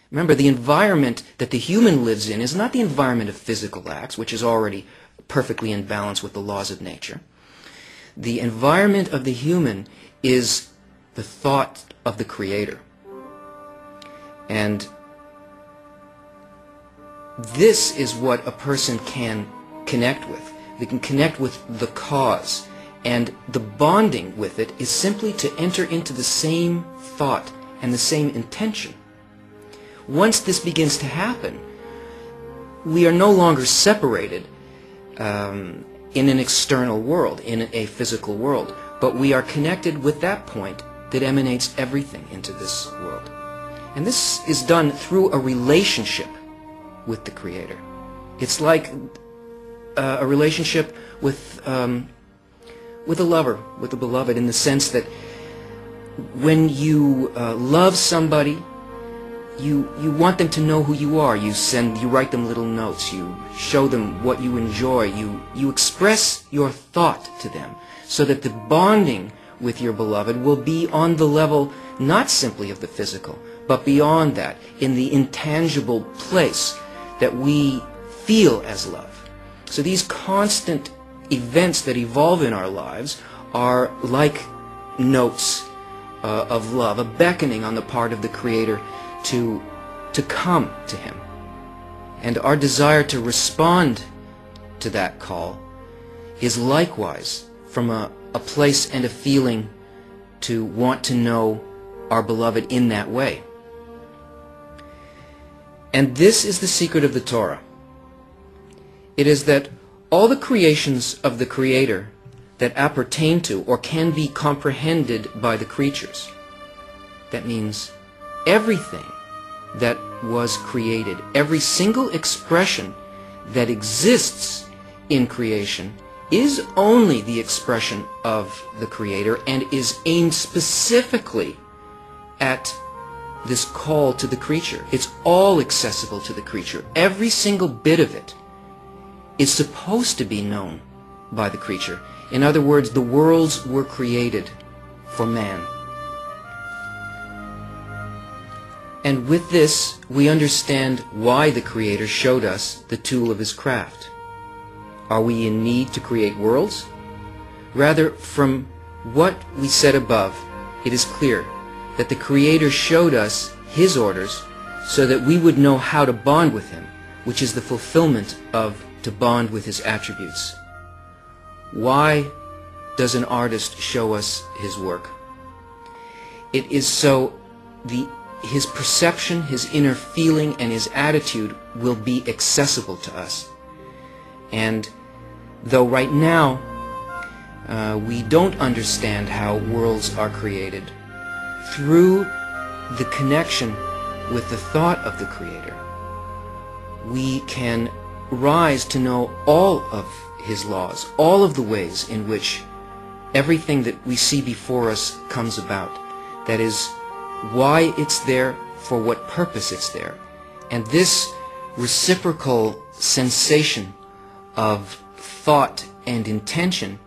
Remember, the environment that the human lives in is not the environment of physical acts, which is already perfectly in balance with the laws of nature. The environment of the human is the thought of the Creator. And this is what a person can connect with. They can connect with the cause. And the bonding with it is simply to enter into the same thought and the same intention. Once this begins to happen, we are no longer separated in an external world, in a physical world, but we are connected with that point that emanates everything into this world. And this is done through a relationship with the Creator. It's like a relationship with a lover, with a beloved, in the sense that when you love somebody, you want them to know who you are. You write them little notes. You show them what you enjoy. You express your thought to them so that the bonding with your beloved will be on the level not simply of the physical, but beyond that, in the intangible place that we feel as love. So these constant events that evolve in our lives are like notes of love, a beckoning on the part of the Creator to come to Him. And our desire to respond to that call is likewise from a place and a feeling to want to know our beloved in that way. And this is the secret of the Torah. It is that all the creations of the Creator that appertain to or can be comprehended by the creatures, that means everything that was created, every single expression that exists in creation is only the expression of the Creator and is aimed specifically at this call to the creature. It's all accessible to the creature. Every single bit of it is supposed to be known by the creature. In other words, the worlds were created for man. And with this, we understand why the Creator showed us the tool of His craft. Are we in need to create worlds? Rather, from what we said above, it is clear that the Creator showed us His orders so that we would know how to bond with Him, which is the fulfillment of to bond with His attributes. Why does an artist show us his work? It is so his perception, his inner feeling, and his attitude will be accessible to us. And though right now we don't understand how worlds are created, through the connection with the thought of the Creator, we can rise to know all of His laws, all of the ways in which everything that we see before us comes about. That is, why it's there, for what purpose it's there. And this reciprocal sensation of thought and intention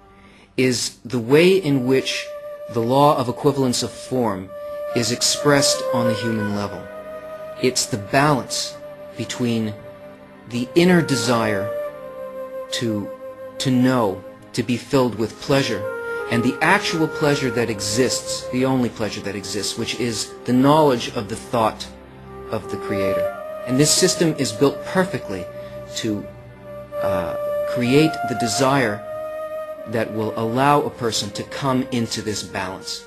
is the way in which the law of equivalence of form is expressed on the human level. It's the balance between the inner desire to know, to be filled with pleasure, and the actual pleasure that exists, the only pleasure that exists, which is the knowledge of the thought of the Creator. And this system is built perfectly to create the desire that will allow a person to come into this balance.